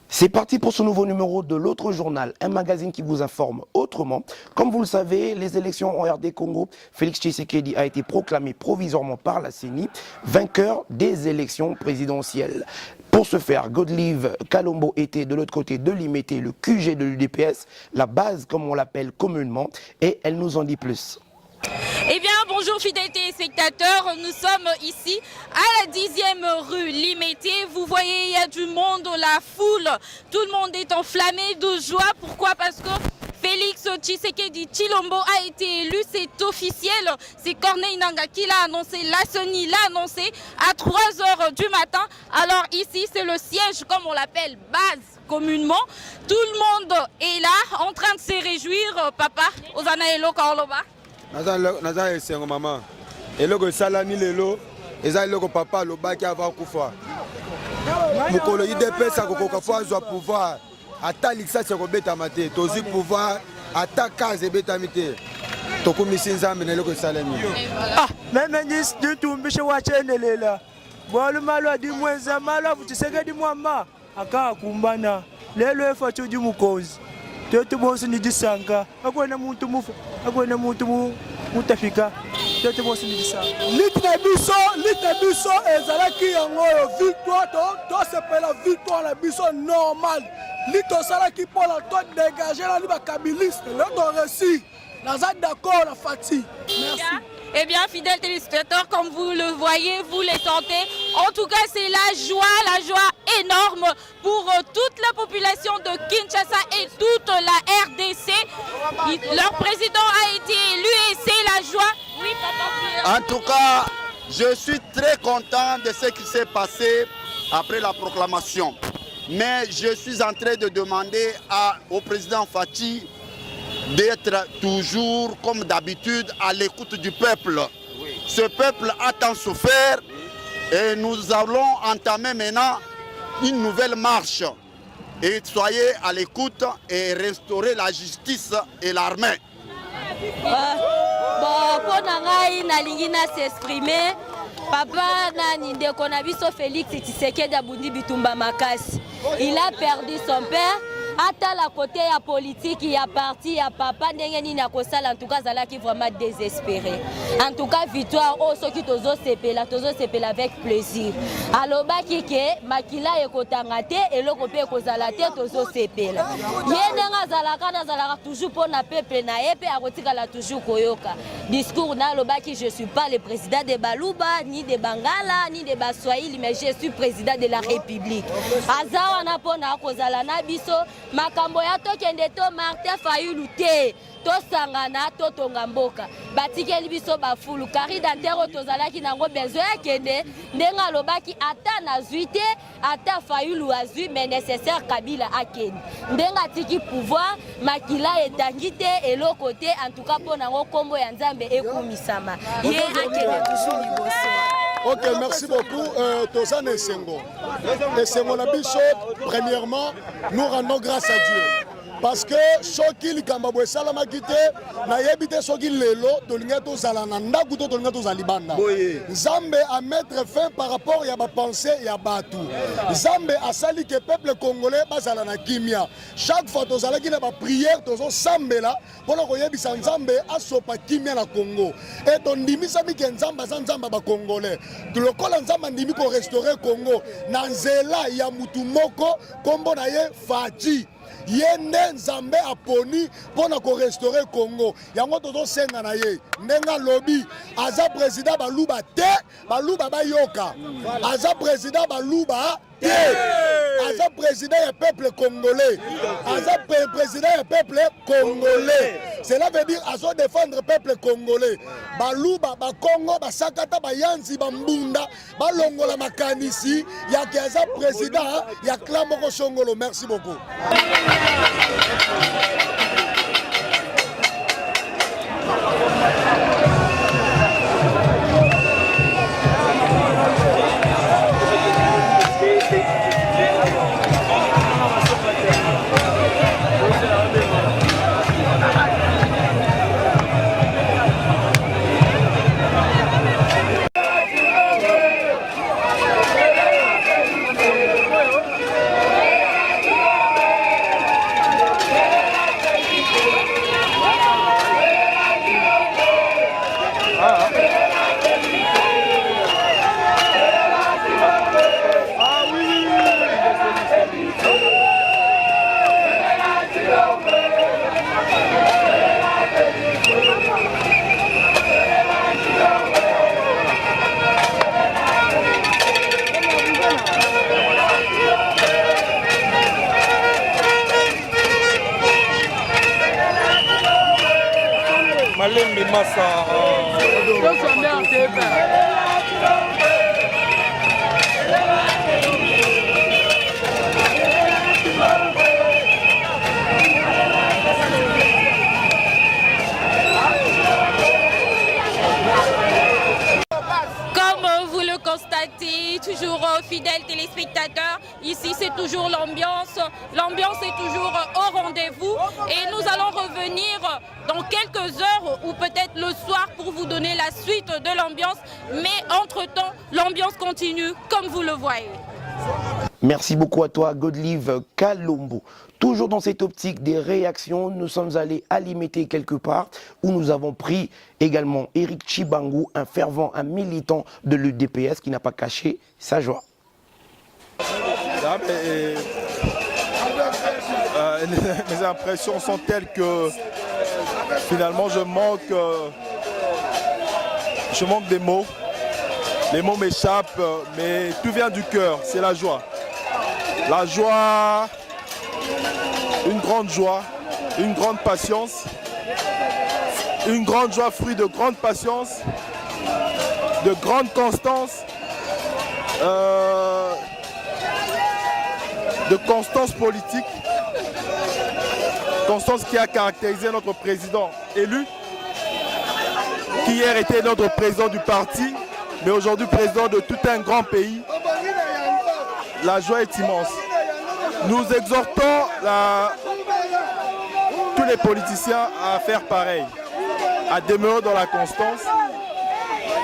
C'est parti pour ce nouveau numéro de l'autre journal, un magazine qui vous informe autrement. Comme vous le savez, les élections en RD Congo, Félix Tshisekedi a été proclamé provisoirement par la CENI vainqueur des élections présidentielles. Pour ce faire, Godlive Kalombo était de l'autre côté de Limité, le QG de l'UDPS, la base comme on l'appelle communément, et elle nous en dit plus. Eh bien, bonjour fidèles téléspectateurs, nous sommes ici à la 10e rue Limité. Vous voyez, il y a du monde, la foule, tout le monde est enflammé de joie. Pourquoi? Parce que Félix Tshisekedi Tshilombo a été élu, c'est officiel. C'est Corneille Nangaa qui l'a annoncé, la CENI l'a annoncé à 3 h du matin. Alors ici, c'est le siège, comme on l'appelle, base communément. Tout le monde est là, en train de se réjouir. Papa, Ozana Elo Kaoloba. Naza esengo maman eloko salami lelo eza eloko papa lobaki ava kufa mukolo IDPS akokoka po azwa pouvoir ata lisasi ekobetama te tozwi pouvoir ata case ebetami te tokumisi nzambe na eloko esalami meme nditumbishe wachenelela bwalo malwa di mwenza malwa Tshisekedi mwama akakumbana lelo efa chudi mukonzi Toto bosi ni disanga akwena muntu mufa akwena muntu mutafika toto bosi ni disanga litna biso ezalaki yango victoire to sepela victoire la biso normal lito salaki pola to dégager la liba kabiliste le to réussi naza d'accord la fatigue merci. Eh bien, fidèles téléspectateurs, comme vous le voyez, vous les sentez. En tout cas, c'est la joie énorme pour toute la population de Kinshasa et toute la RDC. Leur président a été élu et c'est la joie. Oui, papa. En tout cas, je suis très content de ce qui s'est passé après la proclamation. Mais je suis en train de demander au président Fathi d'être toujours, comme d'habitude, à l'écoute du peuple. Oui. Ce peuple a tant souffert et nous allons entamer maintenant une nouvelle marche. Et soyez à l'écoute et restaurer la justice et l'armée. Papa nani ndeko na biso Félix Tshisekedi abundi bitumba makasi. Il a perdu son père. Ata la côté ya politique, ya parti, ya papa, ndenge nini na kosala, en tout cas, zala qui vraiment désespéré. En tout cas, victoire, oh, ceux qui tozo sepela avec plaisir. Aloba kike, makila ekotangate, et l'okope ekozalate, tozo sepela. Yenenga zalaka na zalaka toujours pour na peuple na epe, arotika la toujours koyoka. Discours na aloba ki je suis pas le président de Baluba, ni de Bangala, ni de Baswahili, mais je suis président de la République. Azawa na pona kozala na biso. Makambo ya tokende to Martin Fayulu te to sangana to tongamboka batikeli biso bafulu kari dantero tozalaki nango besoin ya kende ndenga lobaki ata na zuite ata Fayulu azui mais nécessaire Kabila akende ndenga tiki pouvoir makila etangi te eloko te en tout cas pona ngo kombo ya Nzambe ekumisama ye akende toujours liboso. Ok, merci beaucoup. Tozane Esengo. Esengo na biso, premièrement, nous rendons grâce à Dieu. Parce que soki likambabwe salama kite na yebite soki lelo tolinga to zalana ndaku to tolinga to zalibanda. Nzambe a mettre fin par rapport ya ba pensée ya batu. Nzambe a sali que peuple congolais bazalana kimia. Chaque fois to zalaki na ba prière tozo sambela pona ko yebisa Nzambe asopa kimia na Congo. Et to ndimisa mi ke Nzamba za Nzamba ba congolais. Tulokola Nzamba ndimi ko restaurer Congo na nzela ya mutu moko kombo na ye Fathi. Yende Nzambe aponi pona ko restaurer Congo yango tozo senga na ye ndenga lobi aza président baluba te baluba bayoka aza président baluba te aza président ya peuple congolais aza président ya peuple congolais cela veut dire azo défendre peuple congolais baluba ba Congo basakata bayanzi bambunda balongola makanisi ya ki aza président ya clan moko songolo. Merci beaucoup. Constatez, toujours fidèles téléspectateurs, ici c'est toujours l'ambiance est toujours au rendez-vous et nous allons revenir dans quelques heures ou peut-être le soir pour vous donner la suite de l'ambiance, mais entre-temps l'ambiance continue comme vous le voyez. Merci beaucoup à toi, Godlive Kalombo. Toujours dans cette optique des réactions, nous sommes allés à Limete quelque part où nous avons pris également Eric Chibangu, un militant de l'UDPS qui n'a pas caché sa joie. Mes impressions sont telles que finalement je manque des mots. Les mots m'échappent, mais tout vient du cœur, c'est la joie. La joie, une grande patience, une grande joie fruit de grande patience, de grande constance, de constance politique, constance qui a caractérisé notre président élu, qui hier était notre président du parti, mais aujourd'hui président de tout un grand pays. La joie est immense. Nous exhortons tous les politiciens à faire pareil, à demeurer dans la constance,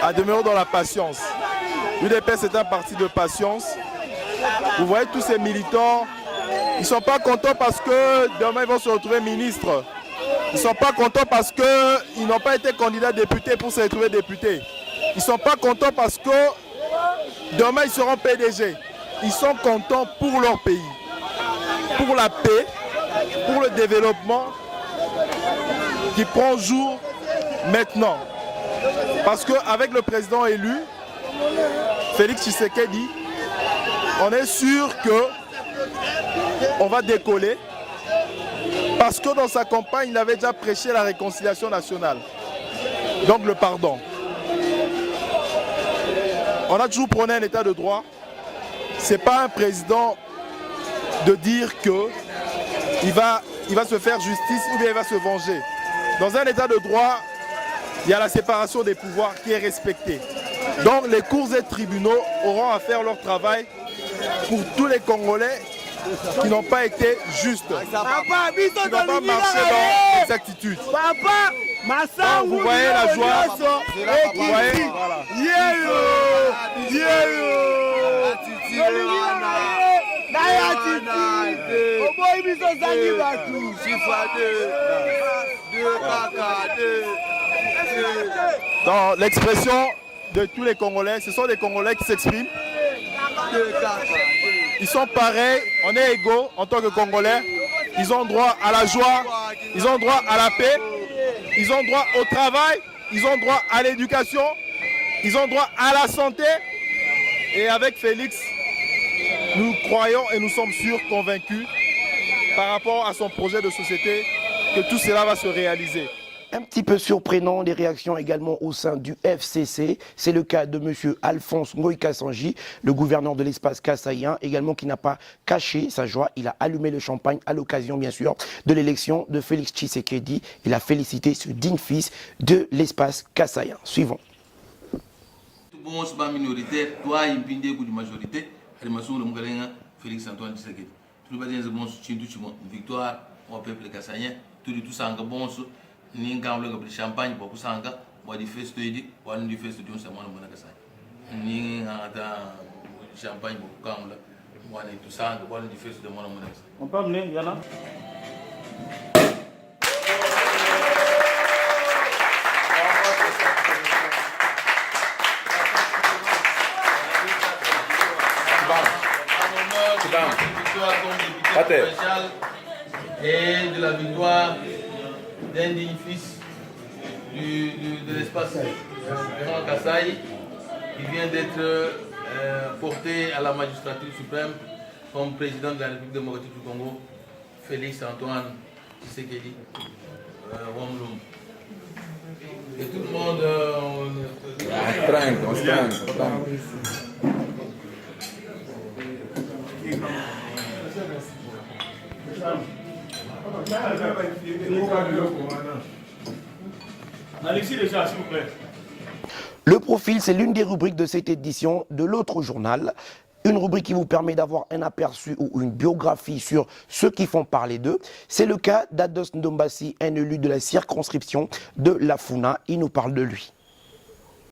à demeurer dans la patience. L'UDPS est un parti de patience. Vous voyez tous ces militants, ils ne sont pas contents parce que demain ils vont se retrouver ministres. Ils ne sont pas contents parce qu'ils n'ont pas été candidats députés pour se retrouver députés. Ils ne sont pas contents parce que demain ils seront PDG. Ils sont contents pour leur pays, pour la paix, pour le développement qui prend jour maintenant. Parce qu'avec le président élu, Félix Tshisekedi, on est sûr qu'on va décoller. Parce que dans sa campagne, il avait déjà prêché la réconciliation nationale. Donc le pardon. On a toujours prôné un état de droit. Ce n'est pas un président de dire qu'il va se faire justice ou bien il va se venger. Dans un état de droit, il y a la séparation des pouvoirs qui est respectée. Donc les cours et tribunaux auront à faire leur travail pour tous les Congolais qui n'ont pas été justes, qui n'ont pas marché dans l'exactitude. Vous voyez la joie, vous voyez, voilà. Dans l'expression de tous les Congolais, ce sont des Congolais qui s'expriment. Ils sont pareils, on est égaux en tant que Congolais. Ils ont droit à la joie, ils ont droit à la paix, ils ont droit au travail, ils ont droit à l'éducation, ils ont droit à la santé. Et avec Félix, nous croyons et nous sommes sûrs, convaincus, par rapport à son projet de société, que tout cela va se réaliser. Un petit peu surprenant, les réactions également au sein du FCC. C'est le cas de M. Alphonse Ngoï-Kassanji, le gouverneur de l'espace kassaïen, également qui n'a pas caché sa joie. Il a allumé le champagne à l'occasion, bien sûr, de l'élection de Félix Tshisekedi. Il a félicité ce digne fils de l'espace kassaïen. Suivons. Bon, c'est pas minoritaire, toi, il y a une majorité, Félix Antoine Tshisekedi. Tout le monde bon soutien, une victoire au peuple kassaïen, tout ça en bon ni ngamle ga champagne pour kusanga wa di festo idi wa di festo dum sama na kasai ni ngata champagne pour kamla wa ni tusanga wa di festo de mona mona on peut amener yana et de la victoire d'un digne fils de l'espace Grand Kasaï qui vient d'être porté à la magistrature suprême comme président de la République démocratique du Congo, Félix Antoine Tshisekedi Wamlum. Et tout le monde... on se traîne. Alexis déjà, s'il vous plaît. Le profil, c'est l'une des rubriques de cette édition de l'autre journal. Une rubrique qui vous permet d'avoir un aperçu ou une biographie sur ceux qui font parler d'eux. C'est le cas d'Ados Ndombasi, un élu de la circonscription de Lafuna. Il nous parle de lui.